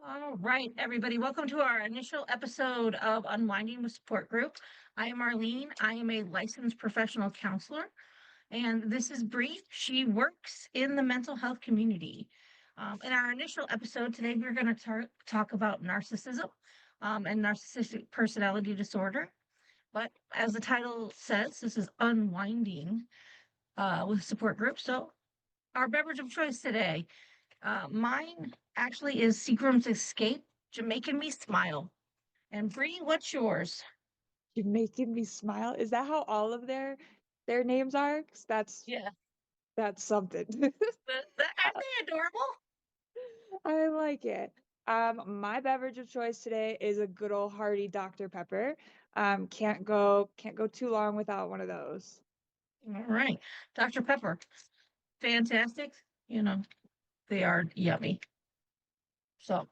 All right, everybody, welcome to our initial episode of Unwinding with Support Group. I am Arlene. I am a licensed professional counselor, and this is Bree. She works in the mental health community. In our initial episode today, we're going to talk about narcissism and narcissistic personality disorder. But as the title says, this is Unwinding with Support Group. So, our beverage of choice today. Mine actually is Seagram's Escape, Jamaican Me Smile. And Bree, what's yours? You're making me smile. Is that how all of their names are? 'Cause Yeah, that's something. aren't they adorable? I like it. My beverage of choice today is a good old hearty Dr. Pepper. Can't go too long without one of those. All right, Dr. Pepper, fantastic. You know, they are yummy. So,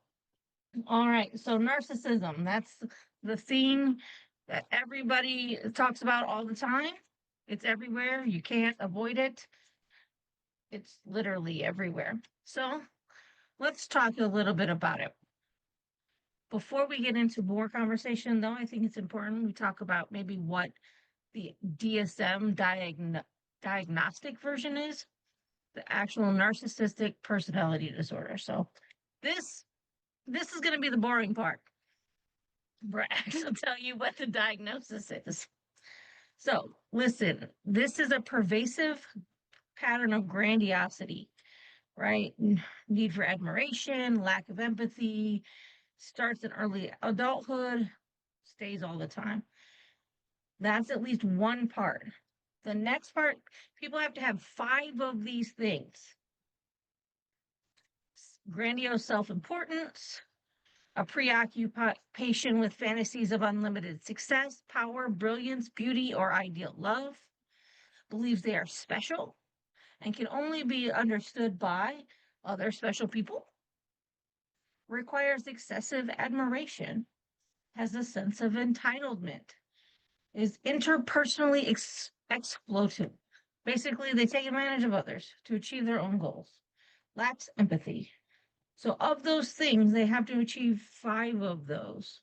all right, so narcissism, that's the thing that everybody talks about all the time. It's everywhere. You can't avoid it. It's literally everywhere. So, let's talk a little bit about it. Before we get into more conversation, though, I think it's important we talk about maybe what the DSM diagnostic version is, the actual narcissistic personality disorder. So this this is going to be the boring part. We're actually tell you what the diagnosis is. So listen, this is a pervasive pattern of grandiosity, right? Need for admiration, lack of empathy, starts in early adulthood, stays all the time. That's at least one part. The next part, people have to have 5 of these things: grandiose self importance, a preoccupation with fantasies of unlimited success, power, brilliance, beauty, or ideal love, believes they are special and can only be understood by other special people, requires excessive admiration, has a sense of entitlement, is interpersonally exploitive. Basically, they take advantage of others to achieve their own goals, lacks empathy. So, of those things, they have to achieve 5 of those.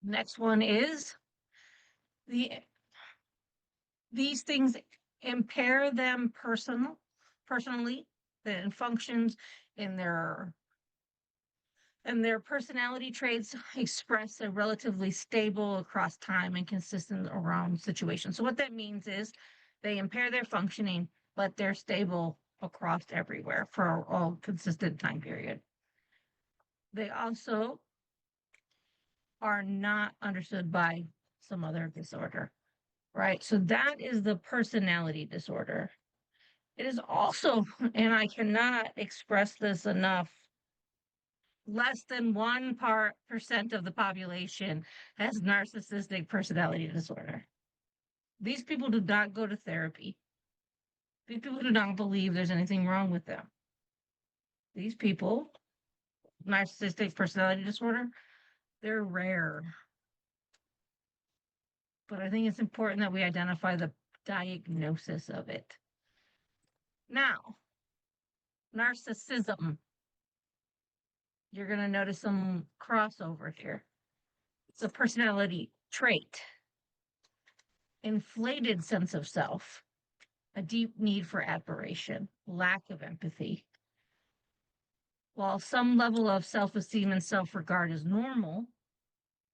Next one is the these things impair them personally, then functions in their personality traits express a relatively stable across time and consistent around situations. So what that means is they impair their functioning, but they're stable across everywhere for a consistent time period. They also are not understood by some other disorder, right? So that is the personality disorder. It is also, and I cannot express this enough, less than 1% of the population has narcissistic personality disorder. These people do not go to therapy. These people do not believe there's anything wrong with them. These people, narcissistic personality disorder, they're rare. But I think it's important that we identify the diagnosis of it. Now, narcissism. You're going to notice some crossover here. It's a personality trait, inflated sense of self, a deep need for admiration, lack of empathy. While some level of self esteem and self regard is normal,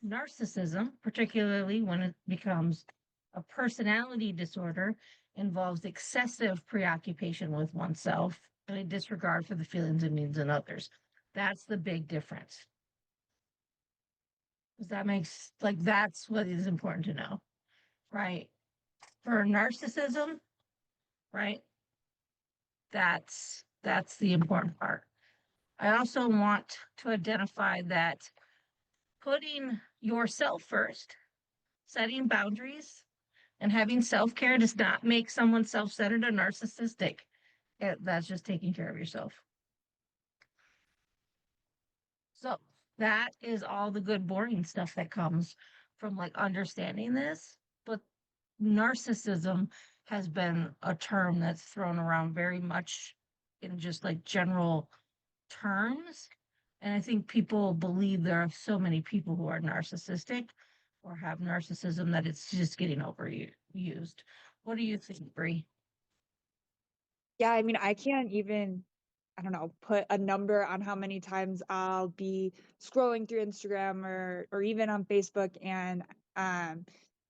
narcissism, particularly when it becomes a personality disorder, involves excessive preoccupation with oneself and a disregard for the feelings and needs of others. That's the big difference. Does that makes like that's what is important to know, right? For narcissism, right? That's the important part. I also want to identify that putting yourself first, setting boundaries, and having self-care does not make someone self-centered or narcissistic. That's just taking care of yourself. So that is all the good, boring stuff that comes from like understanding this. But narcissism has been a term that's thrown around very much in just like general terms. And I think people believe there are so many people who are narcissistic or have narcissism that it's just getting overused. What do you think, Bree? Yeah, I mean, I can't even, I don't know, put a number on how many times I'll be scrolling through Instagram or even on Facebook and um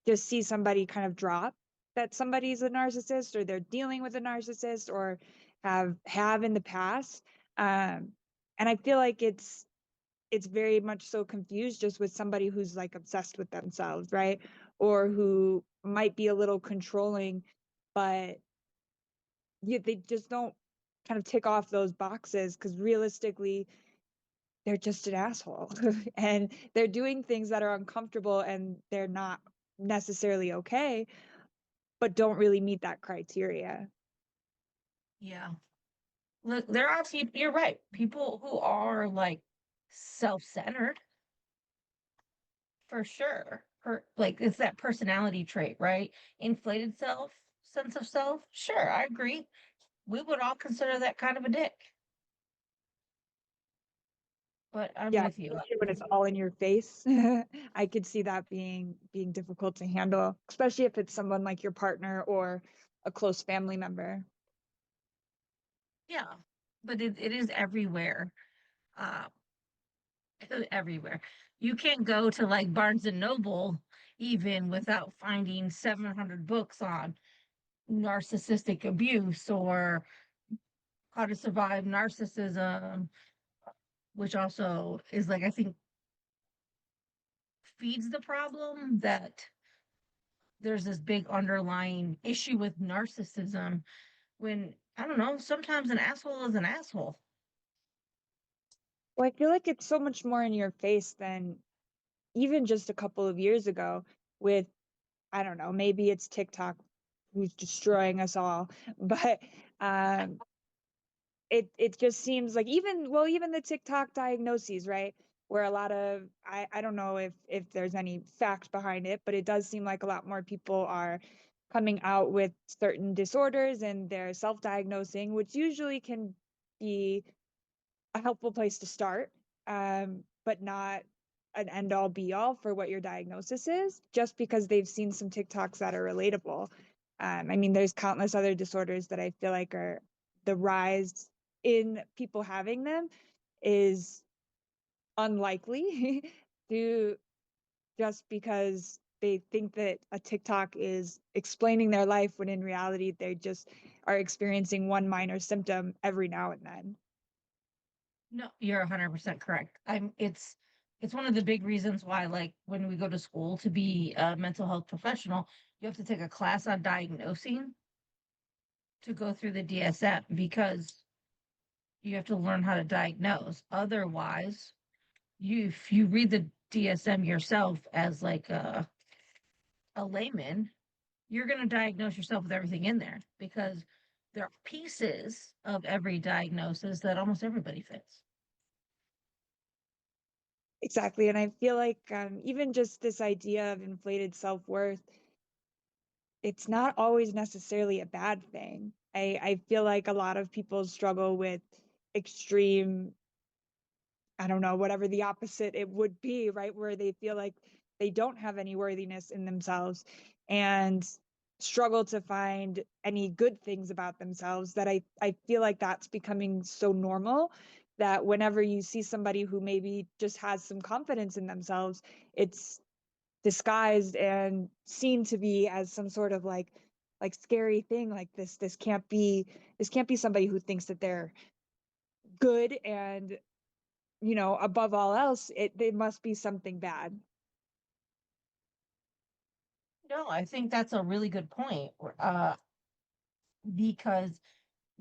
just see somebody kind of drop that somebody's a narcissist or they're dealing with a narcissist or have in the past. Um and I feel like it's very much so confused just with somebody who's like obsessed with themselves, right? Or who might be a little controlling, but yeah, they just don't kind of tick off those boxes because realistically, they're just an asshole and they're doing things that are uncomfortable and they're not necessarily okay, but don't really meet that criteria. Yeah. Look, there are people, you're right, people who are like self-centered for sure. Like it's that personality trait, right? Inflated sense of self. Sure, I agree. We would all consider that kind of a dick. But I'm Yeah, with you. especially when it's all in your face. I could see that being difficult to handle, especially if it's someone like your partner or a close family member. Yeah. But it is everywhere. Uh, everywhere. You can't go to like Barnes and Noble even without finding 700 books on narcissistic abuse or how to survive narcissism, which also is like, I think, feeds the problem that there's this big underlying issue with narcissism when, I don't know, sometimes an asshole is an asshole. Well, I feel like it's so much more in your face than even just a couple of years ago with, I don't know, maybe it's TikTok who's destroying us all, but um it just seems like even the TikTok diagnoses, right? Where a lot of I don't know if there's any fact behind it, but it does seem like a lot more people are coming out with certain disorders and they're self-diagnosing, which usually can be a helpful place to start, but not an end all be all for what your diagnosis is, just because they've seen some TikToks that are relatable. I mean, there's countless other disorders that I feel like are the rise in people having them is unlikely to just because they think that a TikTok is explaining their life when in reality they just are experiencing one minor symptom every now and then. No, you're 100% correct. It's one of the big reasons why, like, when we go to school to be a mental health professional, you have to take a class on diagnosing to go through the DSM because you have to learn how to diagnose. Otherwise, if you read the DSM yourself as like a layman, you're going to diagnose yourself with everything in there because there are pieces of every diagnosis that almost everybody fits. Exactly. And I feel like even just this idea of inflated self-worth, it's not always necessarily a bad thing. I feel like a lot of people struggle with extreme, I don't know, whatever the opposite it would be, right? Where they feel like they don't have any worthiness in themselves and struggle to find any good things about themselves that I feel like that's becoming so normal that whenever you see somebody who maybe just has some confidence in themselves, it's disguised and seen to be as some sort of like scary thing like this can't be somebody who thinks that they're good and above all else it must be something bad. No, I think that's a really good point. Because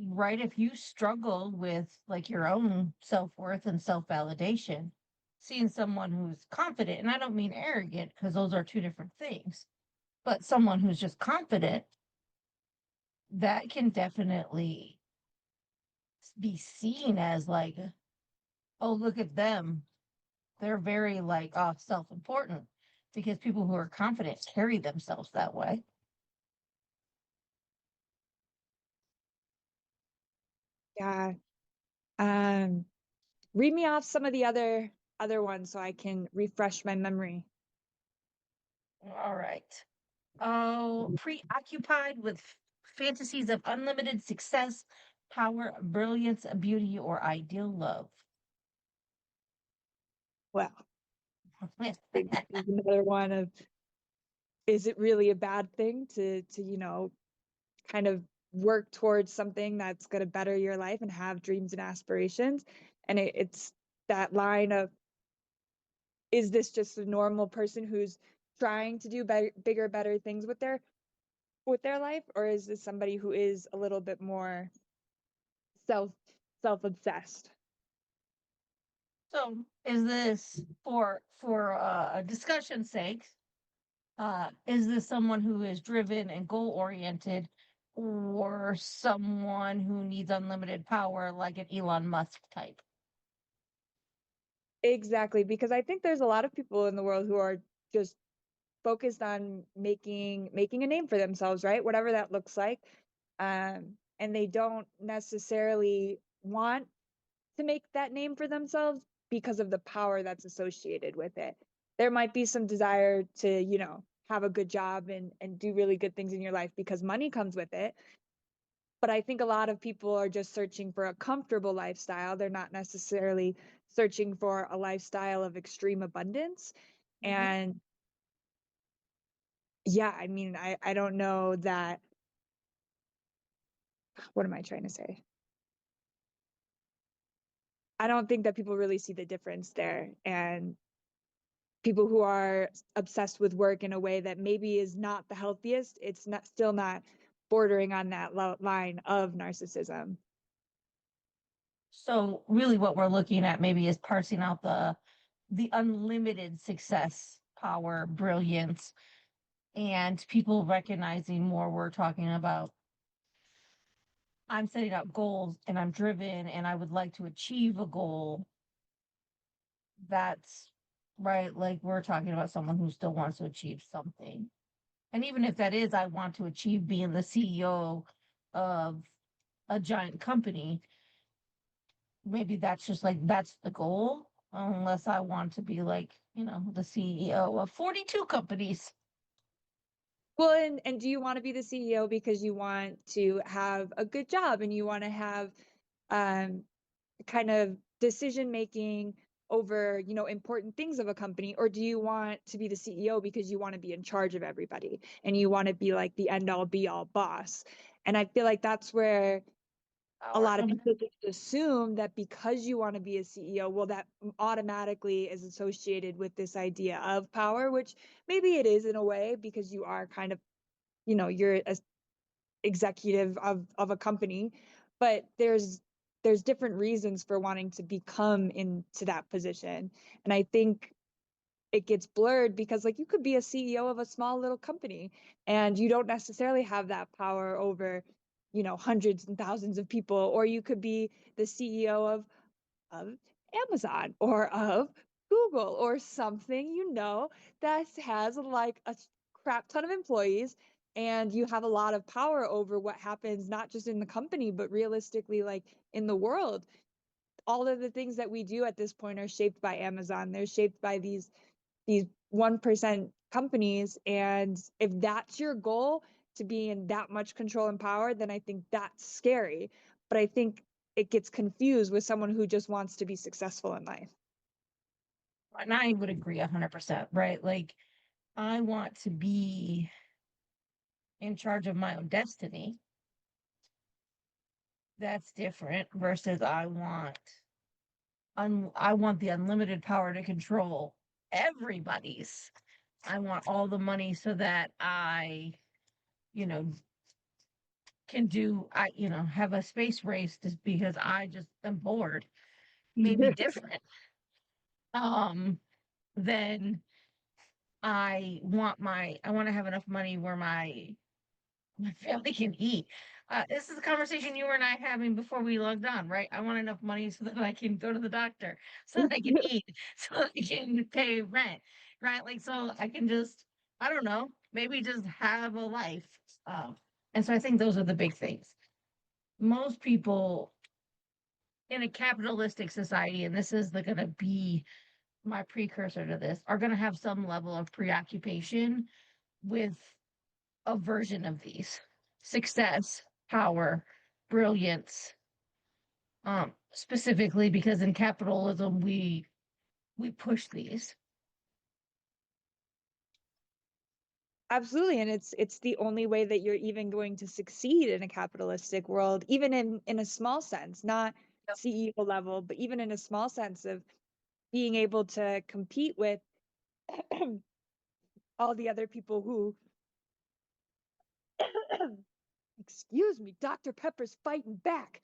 right, if you struggle with like your own self-worth and self-validation, seeing someone who's confident, and I don't mean arrogant because those are two different things, but someone who's just confident, that can definitely be seen as like, oh, look at them. They're very like self-important because people who are confident carry themselves that way. Yeah. um read me off some of the other ones so I can refresh my memory. All right. Oh, preoccupied with fantasies of unlimited success, power, brilliance, beauty, or ideal love. Well, this is another one of, is it really a bad thing to kind of work towards something that's going to better your life and have dreams and aspirations? And it's that line of, is this just a normal person who's trying to do better, bigger, better things with their life, or is this somebody who is a little bit more self self-obsessed? So, is this for discussion's sake? Is this someone who is driven and goal oriented, or someone who needs unlimited power, like an Elon Musk type? Exactly, because I think there's a lot of people in the world who are just focused on making a name for themselves, right? Whatever that looks like. And they don't necessarily want to make that name for themselves because of the power that's associated with it. There might be some desire to have a good job and do really good things in your life because money comes with it. But I think a lot of people are just searching for a comfortable lifestyle. They're not necessarily searching for a lifestyle of extreme abundance. Mhm. And yeah, I mean, I don't know that. What am I trying to say? I don't think that people really see the difference there. And people who are obsessed with work in a way that maybe is not the healthiest, it's not still not bordering on that line of narcissism. So, really, what we're looking at maybe is parsing out the unlimited success, power, brilliance, and people recognizing more. We're talking about, I'm setting out goals and I'm driven and I would like to achieve a goal. That's right. Like, we're talking about someone who still wants to achieve something. And even if that is, I want to achieve being the CEO of a giant company, maybe that's just like, that's the goal. Unless I want to be like, the CEO of 42 companies. Well, and do you want to be the CEO because you want to have a good job and you want to have um kind of decision making over important things of a company, or do you want to be the CEO because you want to be in charge of everybody and you want to be like the end all be all boss? And I feel like that's where a Power. lot of people just assume that because you want to be a CEO, well, that automatically is associated with this idea of power, which maybe it is in a way because you are kind of, you're a executive of a company, but there's different reasons for wanting to become into that position. And I think it gets blurred because like you could be a CEO of a small little company and you don't necessarily have that power over hundreds and thousands of people, or you could be the CEO of Amazon or of Google or something, that has like a crap ton of employees, and you have a lot of power over what happens, not just in the company, but realistically, like in the world. All of the things that we do at this point are shaped by Amazon. They're shaped by these 1% companies. And if that's your goal, to be in that much control and power, then I think that's scary. But I think it gets confused with someone who just wants to be successful in life. And I would agree 100%, right? Like, I want to be in charge of my own destiny. That's different versus I want the unlimited power to control everybody's. I want all the money so that I, you know, have a space race just because I just am bored. Maybe different. Um, then I want to have enough money where my family can eat. This is a conversation you and I having before we logged on, right? I want enough money so that I can go to the doctor, so that I can eat, so that I can pay rent, right? Like, so I can just, I don't know, maybe just have a life. And so I think those are the big things. Most people in a capitalistic society, and this is going to be my precursor to this, are going to have some level of preoccupation with a version of these: success, power, brilliance. Specifically because in capitalism we push these. Absolutely, and it's the only way that you're even going to succeed in a capitalistic world, even in a small sense, not Yep. CEO level, but even in a small sense of being able to compete with all the other people who excuse me, Dr. Pepper's fighting back.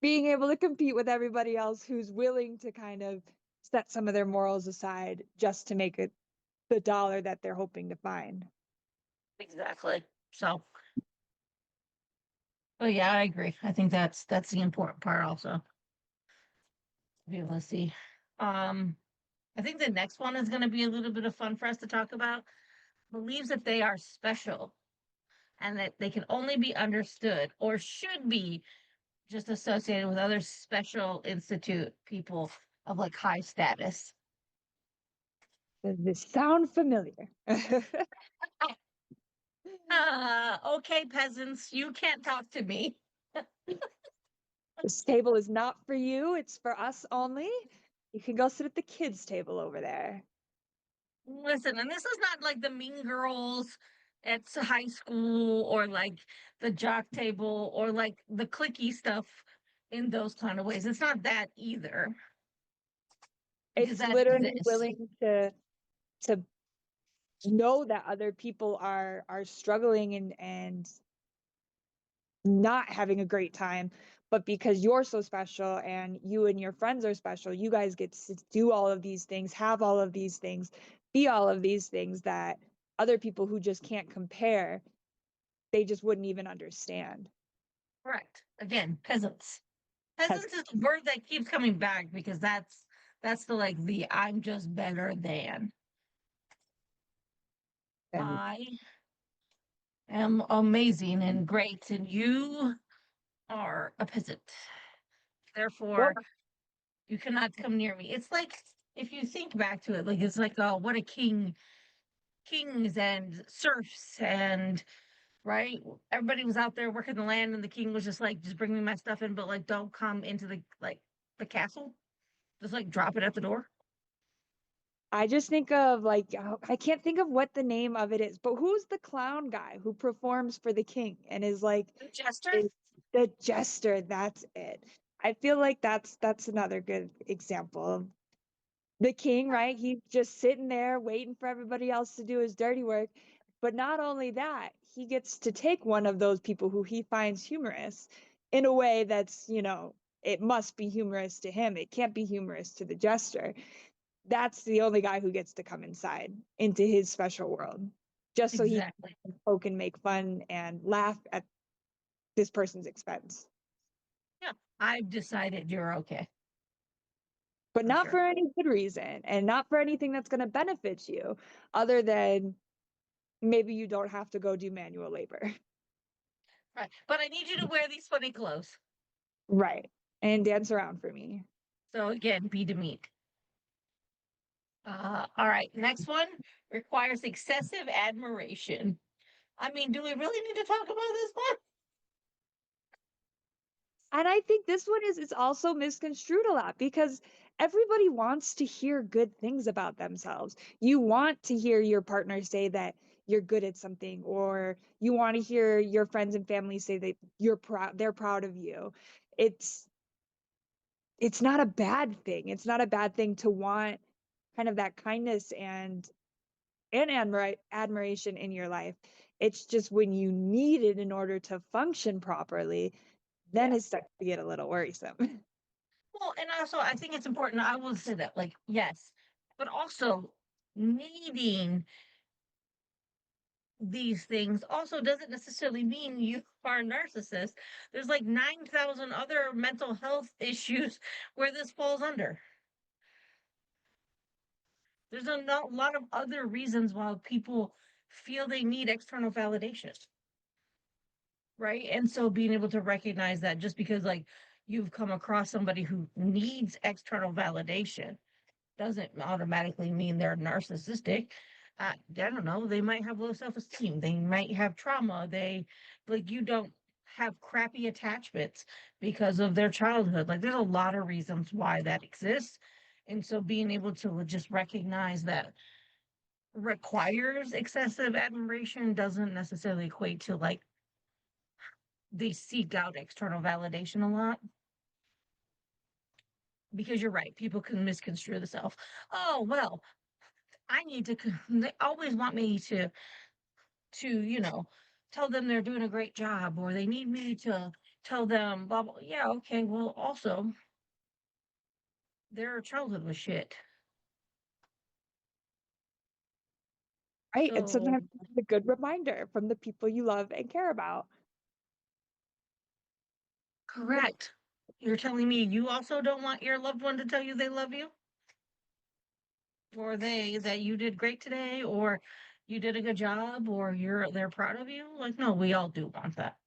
Being able to compete with everybody else who's willing to kind of set some of their morals aside just to make it the dollar that they're hoping to find. Exactly. So, but yeah, I agree. I think that's the important part also. Okay, let's see. Um, I think the next one is going to be a little bit of fun for us to talk about. Believes that they are special and that they can only be understood or should be just associated with other special institute people of like high status. Does this sound familiar? Okay, peasants, you can't talk to me. This table is not for you, it's for us only. You can go sit at the kids' table over there. Listen, and this is not like the mean girls at high school or like the jock table or like the clicky stuff in those kind of ways. It's not that either because It's that literally exists. willing to know that other people are struggling and not having a great time, but because you're so special and you and your friends are special, you guys get to do all of these things, have all of these things, be all of these things that other people who just can't compare, they just wouldn't even understand. Correct. Again, peasants. Has Peasants is the word that keeps coming back because that's the like the I'm just better than. and I am amazing and great, and you are a peasant. well, Therefore, you cannot come near me. It's like if you think back to it, like it's like, oh, what a kings and serfs and right. Everybody was out there working the land, and the king was just like, just bring me my stuff in, but like, don't come into the like the castle. Just like drop it at the door. I just think of like I can't think of what the name of it is, but who's the clown guy who performs for the king and is like The jester. is the jester? That's it. I feel like that's another good example. The king, right? He's just sitting there waiting for everybody else to do his dirty work. But not only that, he gets to take one of those people who he finds humorous in a way that's, it must be humorous to him. It can't be humorous to the jester. That's the only guy who gets to come inside into his special world, just so he Exactly. can poke and make fun and laugh at this person's expense. Yeah. I've decided you're okay But for not sure. for any good reason and not for anything that's going to benefit you other than maybe you don't have to go do manual labor. Right. But I need you to wear these funny clothes. Right. And dance around for me. So again, be demeaned. All right. Next one requires excessive admiration. I mean, do we really need to talk about this one? And I think this one is also misconstrued a lot because everybody wants to hear good things about themselves. You want to hear your partner say that you're good at something, or you want to hear your friends and family say that you're proud, they're proud of you. It's it's not a bad thing. It's not a bad thing to want kind of that kindness and admiration in your life. It's just when you need it in order to function properly, then Yeah. it starts to get a little worrisome. Well, and also I think it's important. I will say that, like, yes, but also needing these things also doesn't necessarily mean you are a narcissist. There's like 9,000 other mental health issues where this falls under. There's a lot of other reasons why people feel they need external validation. right? And so being able to recognize that just because like you've come across somebody who needs external validation doesn't automatically mean they're narcissistic. I don't know. They might have low self-esteem. They might have trauma. They like you don't have crappy attachments because of their childhood. Like there's a lot of reasons why that exists. And so being able to just recognize that requires excessive admiration doesn't necessarily equate to like they seek out external validation a lot. Because you're right, people can misconstrue the self. Oh, well, I need to, they always want me to tell them they're doing a great job, or they need me to tell them, blah, blah. Yeah, okay. Well, also, their childhood was shit. Right. And So, sometimes it's a good reminder from the people you love and care about. correct. You're telling me you also don't want your loved one to tell you they love you, or they that you did great today, or you did a good job, or they're proud of you? Like, no, we all do want that.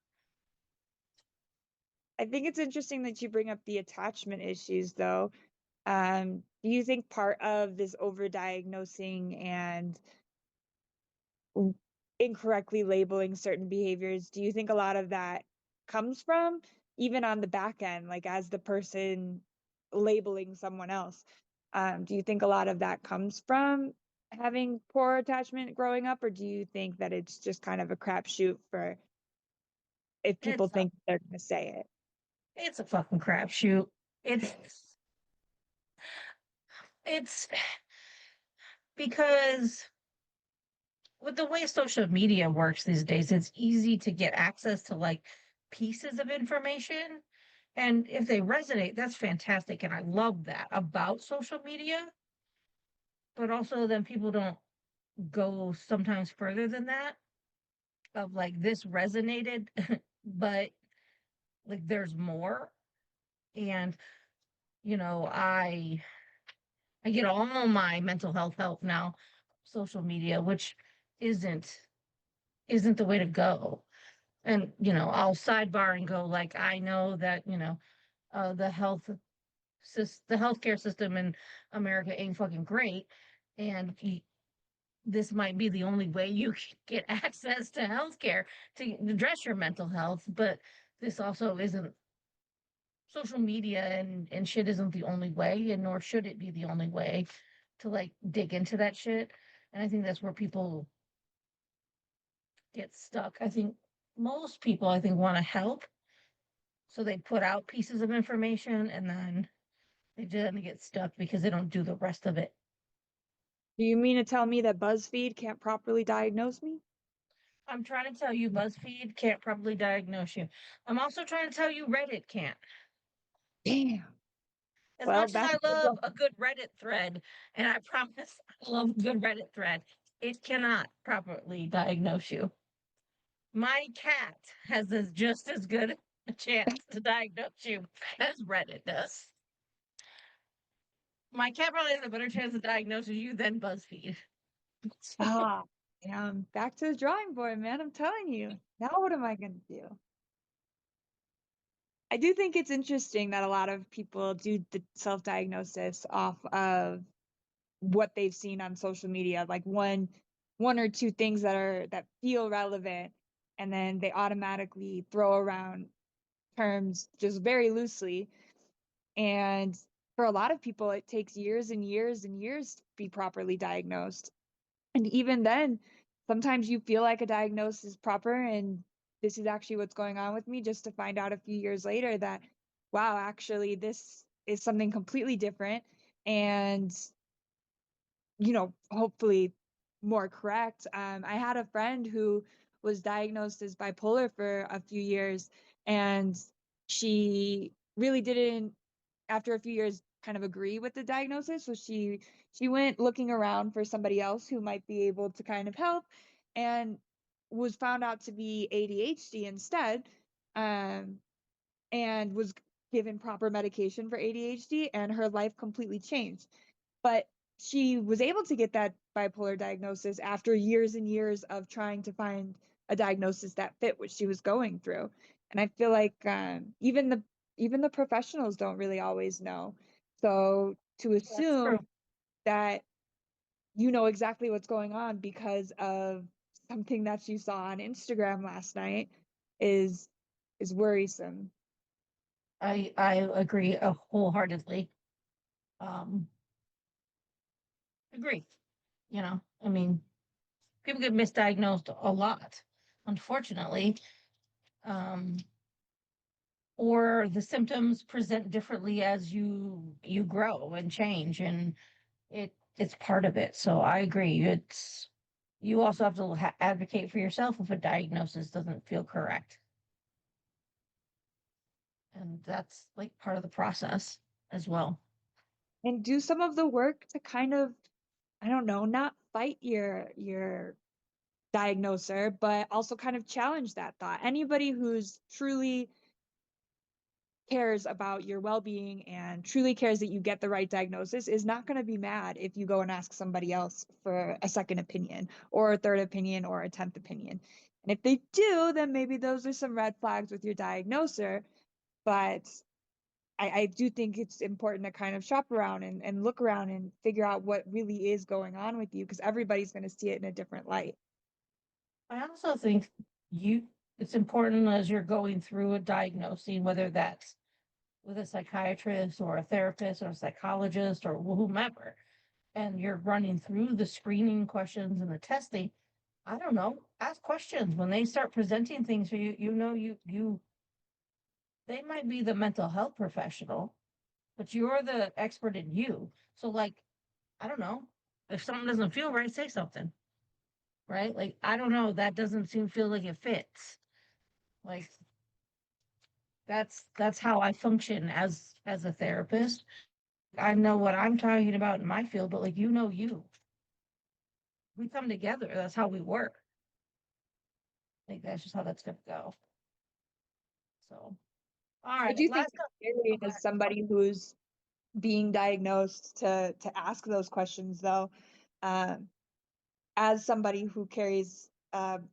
I think it's interesting that you bring up the attachment issues, though. Do you think part of this overdiagnosing and incorrectly labeling certain behaviors, do you think a lot of that comes from even on the back end, like as the person labeling someone else? Do you think a lot of that comes from having poor attachment growing up, or do you think that it's just kind of a crapshoot for if people It's a think they're going to say it? it's a fucking crapshoot. It's because with the way social media works these days, it's easy to get access to like pieces of information. And if they resonate, that's fantastic. And I love that about social media. But also, then people don't go sometimes further than that of like this resonated, but like there's more. And, you know, I get all my mental health help now, social media, which isn't isn't the way to go. And I'll sidebar and go like I know that the the healthcare system in America ain't fucking great, and this might be the only way you can get access to healthcare to address your mental health, but this also isn't social media and shit isn't the only way, and nor should it be the only way to like dig into that shit. And I think that's where people get stuck. I think most people I think want to help, so they put out pieces of information and then they then get stuck because they don't do the rest of it. Do you mean to tell me that BuzzFeed can't properly diagnose me? I'm trying to tell you BuzzFeed can't properly diagnose you. I'm also trying to tell you Reddit can't. Damn. As Well, much as back I to the love drawing. a good Reddit thread, and I promise I love a good Reddit thread, it cannot properly diagnose you. My cat has just as good a chance to diagnose you as Reddit does. My cat probably has a better chance of diagnosing you than BuzzFeed. Ah, back to the drawing board, man. I'm telling you. Now what am I gonna do? I do think it's interesting that a lot of people do the self-diagnosis off of what they've seen on social media, like one or two things that feel relevant, and then they automatically throw around terms just very loosely. And for a lot of people, it takes years and years and years to be properly diagnosed. And even then, sometimes you feel like a diagnosis is proper and this is actually what's going on with me, just to find out a few years later that, wow, actually, this is something completely different. And, hopefully more correct. I had a friend who was diagnosed as bipolar for a few years, and she really didn't, after a few years, kind of agree with the diagnosis. So she went looking around for somebody else who might be able to kind of help, and was found out to be ADHD instead, um, and was given proper medication for ADHD, and her life completely changed. But she was able to get that bipolar diagnosis after years and years of trying to find a diagnosis that fit what she was going through. And I feel like even the professionals don't really always know. So to That's assume true. that you know exactly what's going on because of something that you saw on Instagram last night is worrisome. I agree wholeheartedly. Um, agree. You know, I mean, people get misdiagnosed a lot, unfortunately. Um, or the symptoms present differently as you grow and change, and it's part of it. So I agree. It's you also have to advocate for yourself if a diagnosis doesn't feel correct, and that's like part of the process as well. And do some of the work to kind of, I don't know, not fight your diagnoser, but also kind of challenge that thought. Anybody who's truly cares about your well-being and truly cares that you get the right diagnosis is not going to be mad if you go and ask somebody else for a second opinion or a third opinion or a 10th opinion. And if they do, then maybe those are some red flags with your diagnoser. But I do think it's important to kind of shop around and look around and figure out what really is going on with you, because everybody's going to see it in a different light. I also think you it's important as you're going through a diagnosing, whether that's with a psychiatrist or a therapist or a psychologist or whomever, and you're running through the screening questions and the testing. I don't know, ask questions when they start presenting things for you. You know, you they might be the mental health professional, but you're the expert in you. So, like, I don't know, if something doesn't feel right, say something, right? Like, I don't know, that doesn't feel like it fits. Like, that's how I function as a therapist. I know what I'm talking about in my field, but like, you, we come together. That's how we work. Like, that's just how that's gonna go. So, all I right, do think last it's up. scary Okay. as somebody who's being diagnosed to ask those questions, though. Um, as somebody who carries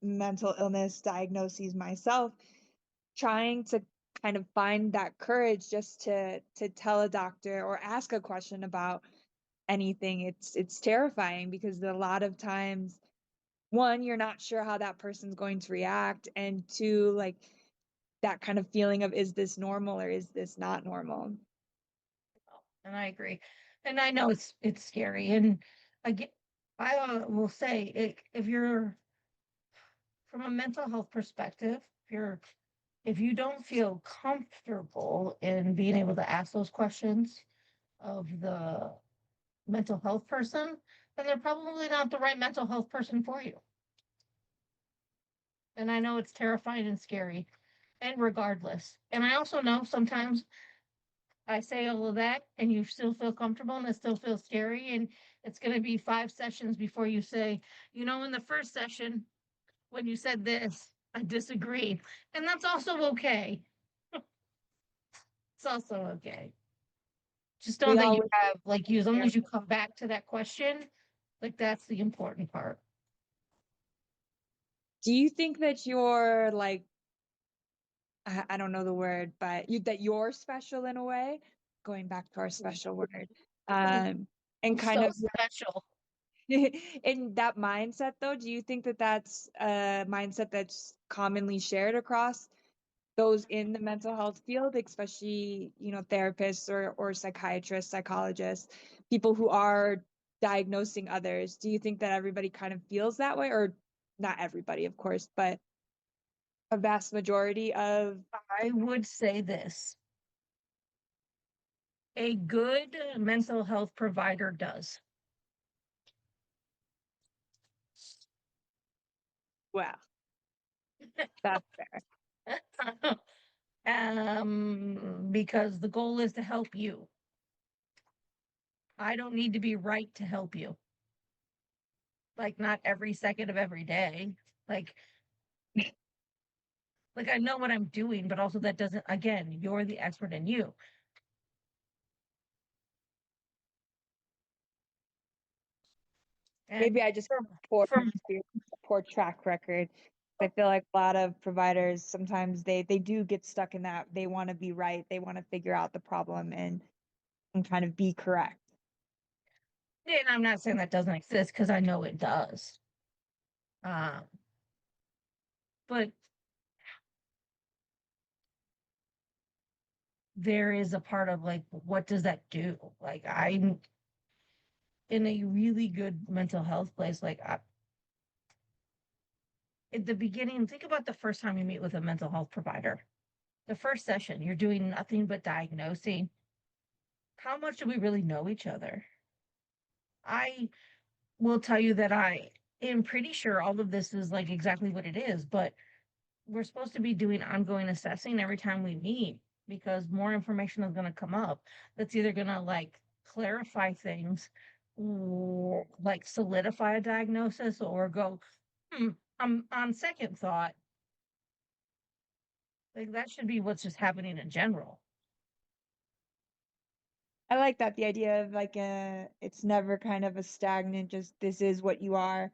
mental illness diagnoses myself, trying to kind of find that courage just to tell a doctor or ask a question about anything, it's terrifying, because a lot of times, one, you're not sure how that person's going to react, and two, like, that kind of feeling of, is this normal or is this not normal? And I agree. And I know it's scary. And again, I will say if you're from a mental health perspective, if you don't feel comfortable in being able to ask those questions of the mental health person, then they're probably not the right mental health person for you. And I know it's terrifying and scary, and regardless. And I also know sometimes I say all of that and you still feel comfortable and it still feels scary. And it's going to be 5 sessions before you say, in the first session, when you said this, I disagree. And that's also okay. It's also okay. Just know We that you always have, like, as long as you come back to that question, like, that's the important part. Do you think that you're like, I don't know the word, but that you're special in a way, going back to our special word, and I'm kind so of special. in that mindset, though, do you think that that's a mindset that's commonly shared across those in the mental health field, especially, therapists or psychiatrists, psychologists, people who are diagnosing others? Do you think that everybody kind of feels that way, or not everybody, of course, but a vast majority of? I would say this: a good mental health provider does. Well, that's fair. Because the goal is to help you. I don't need to be right to help you. Like, not every second of every day. Like, like I know what I'm doing, but also that doesn't, again, you're the expert in you. And Maybe I just for, poor for experience, poor track record. I feel like a lot of providers sometimes they do get stuck in that they want to be right, they want to figure out the problem and kind of be correct. And I'm not saying that doesn't exist because I know it does. Um, but there is a part of like, what does that do? Like, I'm in a really good mental health place. Like, at the beginning, think about the first time you meet with a mental health provider. The first session, you're doing nothing but diagnosing. How much do we really know each other? I will tell you that I am pretty sure all of this is like exactly what it is, but we're supposed to be doing ongoing assessing every time we meet because more information is going to come up that's either going to like clarify things or like solidify a diagnosis or go, hmm, I'm on second thought. Like that should be what's just happening in general. I like that, the idea of like it's never kind of a stagnant, just this is what you are,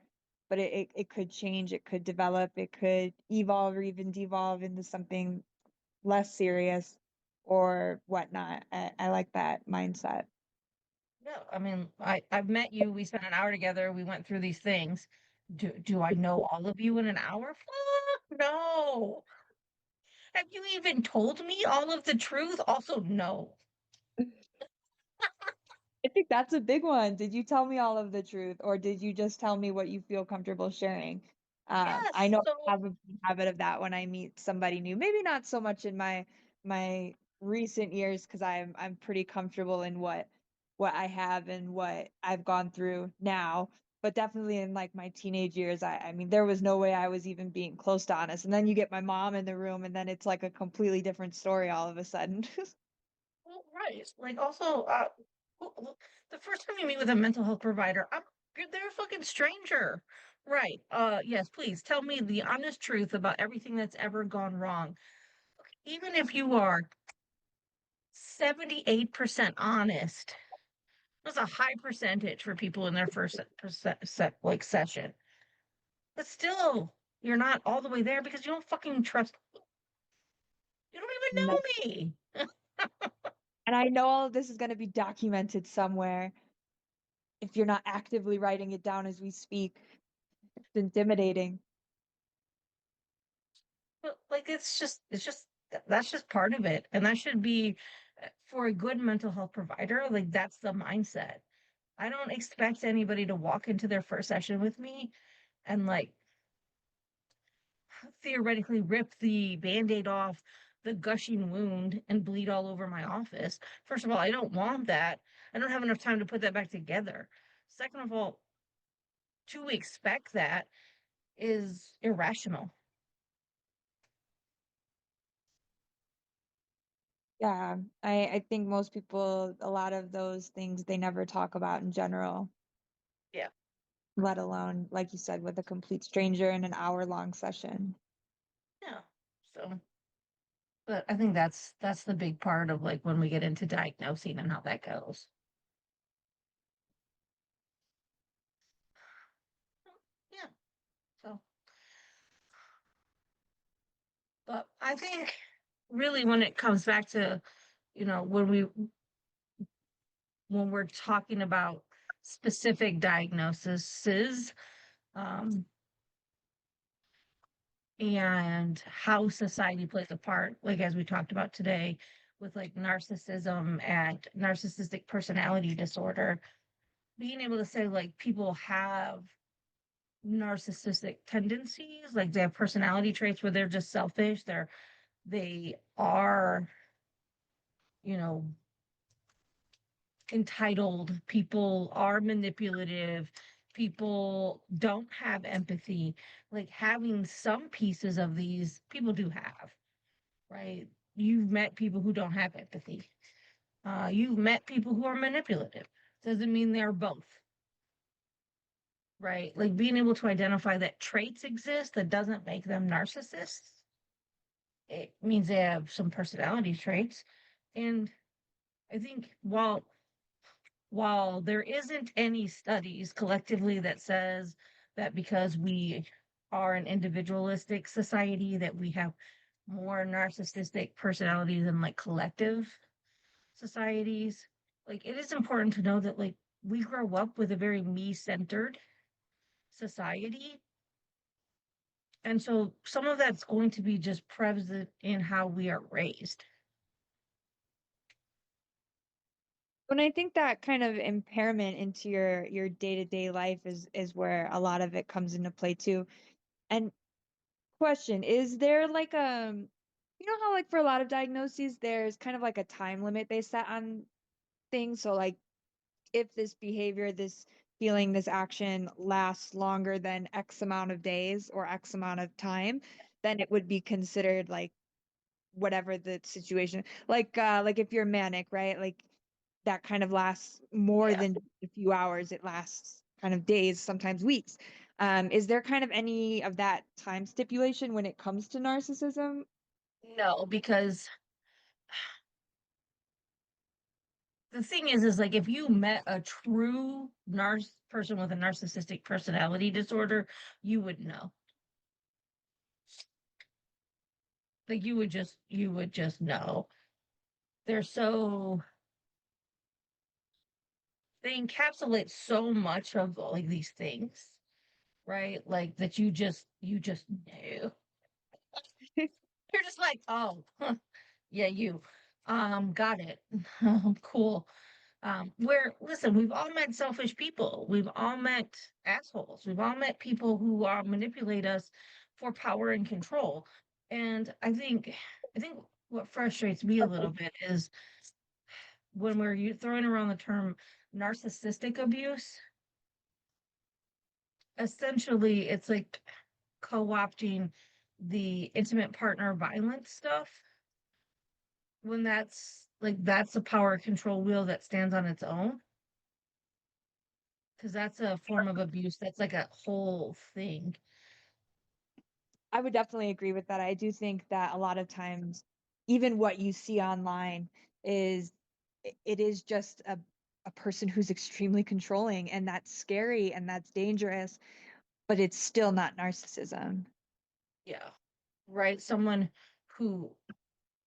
but it could change, it could develop, it could evolve or even devolve into something less serious or whatnot. I like that mindset. No, I mean, I've met you. We spent an hour together. We went through these things. Do I know all of you in an hour? Fuck no. Have you even told me all of the truth? Also, no. I think that's a big one. Did you tell me all of the truth, or did you just tell me what you feel comfortable sharing? I Yes. know I So have a habit of that when I meet somebody new. Maybe not so much in my recent years because I'm pretty comfortable in what I have and what I've gone through now. But definitely in like my teenage years, I mean, there was no way I was even being close to honest. And then you get my mom in the room, and then it's like a completely different story all of a sudden. well, right. Like also, the first time you meet with a mental health provider, they're a fucking stranger. Right. Yes, please tell me the honest truth about everything that's ever gone wrong. Even if you are 78% honest, that's a high percentage for people in their first like session. But still, you're not all the way there because you don't fucking trust. You No. don't even know me. And I know all of this is going to be documented somewhere if you're not actively writing it down as we speak. It's intimidating. But like it's just that's just part of it. And that should be for a good mental health provider, like that's the mindset. I don't expect anybody to walk into their first session with me and like theoretically rip the band-aid off the gushing wound and bleed all over my office. First of all, I don't want that. I don't have enough time to put that back together. Second of all, to expect that is irrational. Yeah, I think most people, a lot of those things they never talk about in general, Yeah. let alone, like you said, with a complete stranger in an hour-long session. Yeah. So, but I think that's the big part of like when we get into diagnosing and how that goes. Yeah. So, but I think really when it comes back to, when we're talking about specific diagnoses, um, and how society plays a part, like as we talked about today, with like narcissism and narcissistic personality disorder, being able to say like people have narcissistic tendencies, like they have personality traits where they're just selfish, they are, you know, entitled, people are manipulative, people don't have empathy. Like having some pieces of these people do have, right? You've met people who don't have empathy. You've met people who are manipulative. Doesn't mean they're both, right? Like being able to identify that traits exist that doesn't make them narcissists. It means they have some personality traits. And I think while there isn't any studies collectively that says that because we are an individualistic society, that we have more narcissistic personalities than like collective societies. Like it is important to know that like we grow up with a very me-centered society. And so some of that's going to be just present in how we are raised. When I think that kind of impairment into your day-to-day life is where a lot of it comes into play too. And question, is there like you know how like for a lot of diagnoses there's kind of like a time limit they set on things? So like if this behavior, this feeling, this action lasts longer than X amount of days or X amount of time, then it would be considered like whatever the situation. Like if you're manic, right? Like that kind of lasts more Yeah. than a few hours. It lasts kind of days, sometimes weeks. Is there kind of any of that time stipulation when it comes to narcissism? No, because the thing is like if you met a true person with a narcissistic personality disorder, you would know. Like you would just know. They're so they encapsulate so much of like these things, right? Like that you just know. You're just like, oh, huh, yeah, you got it. Cool. Where listen, we've all met selfish people. We've all met assholes. We've all met people who manipulate us for power and control. And I think what frustrates me a little bit is when throwing around the term narcissistic abuse, essentially it's like co-opting the intimate partner violence stuff when that's a power control wheel that stands on its own, because that's a form of abuse. That's like a whole thing. I would definitely agree with that. I do think that a lot of times, even what you see online is it is just a person who's extremely controlling, and that's scary and that's dangerous, but it's still not narcissism. Yeah. Right. Someone who,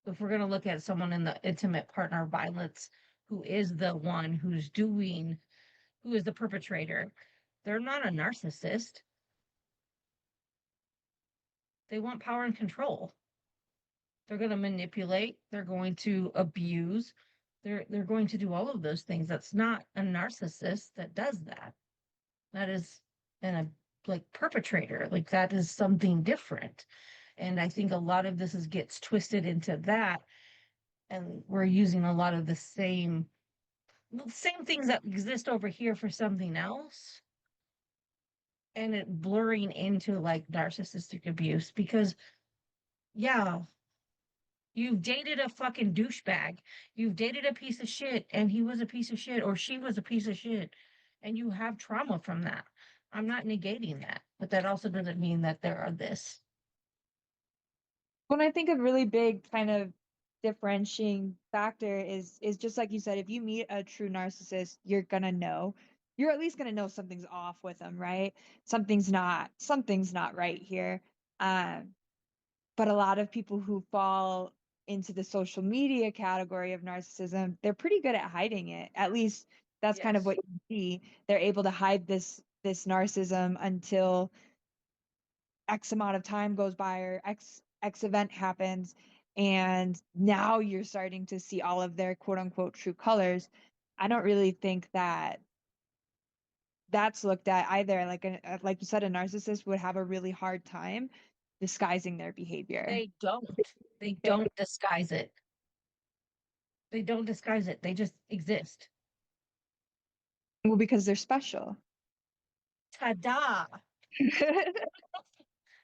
if we're going to look at someone in the intimate partner violence, who is the one who is the perpetrator, they're not a narcissist. They want power and control. They're going to manipulate, they're going to abuse, they're going to do all of those things. That's not a narcissist that does that. That is an a like perpetrator. Like that is something different. And I think a lot of this gets twisted into that, and we're using a lot of the same things that exist over here for something else, and it blurring into like narcissistic abuse because yeah, you've dated a fucking douchebag. You've dated a piece of shit, and he was a piece of shit, or she was a piece of shit, and you have trauma from that. I'm not negating that, but that also doesn't mean that there are this. When I think of really big kind of differentiating factor is just like you said, if you meet a true narcissist, you're gonna know. You're at least gonna know something's off with them, right? Something's not right here. Um, but a lot of people who fall into the social media category of narcissism, they're pretty good at hiding it. At least that's kind of Yes. what you see. They're able to hide this narcissism until X amount of time goes by or X event happens, and now you're starting to see all of their quote unquote true colors. I don't really think that that's looked at either. Like you said, a narcissist would have a really hard time disguising their behavior. They don't. They don't disguise it. They don't disguise it. They just exist. Well, because they're special. Ta-da!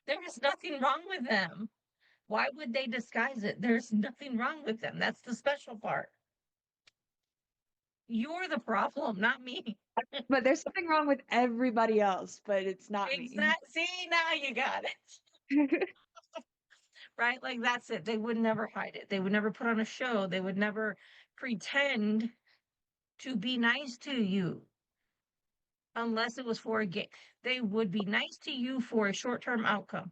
There is nothing wrong with them. Why would they disguise it? There's nothing wrong with them. That's the special part. You're the problem, not me. But there's something wrong with everybody else, but it's not me. Exact. See, now you got it. Right? Like that's it. They would never hide it. They would never put on a show. They would never pretend to be nice to you. unless it was for a game. They would be nice to you for a short-term outcome.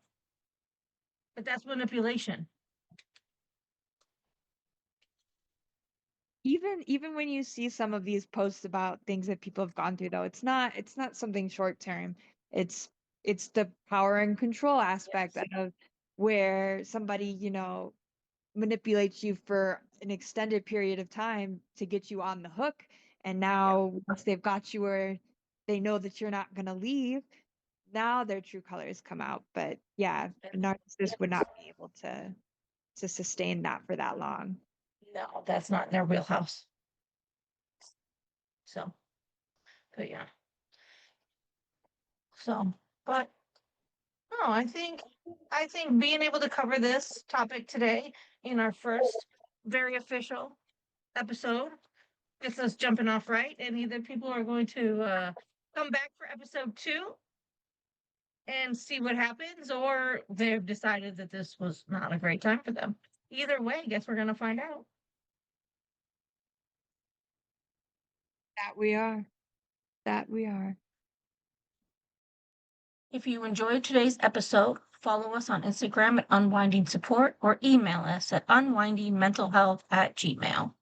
But that's manipulation. Even when you see some of these posts about things that people have gone through, though, it's not something short term. It's the power and control aspect Yes. of where somebody, manipulates you for an extended period of time to get you on the hook. And now once they've got you where they know that you're not gonna leave, now their true colors come out. But yeah, a And narcissist would not be able to sustain that for that long. no, that's not in their wheelhouse. So, but yeah. So, but no, I think being able to cover this topic today in our first very official episode gets us jumping off right, and either people are going to come back for episode 2 and see what happens, or they've decided that this was not a great time for them. Either way, I guess we're gonna find out. That we are. That we are. If you enjoyed today's episode, follow us on Instagram at Unwinding Support or email us at unwindingmentalhealth@gmail.com.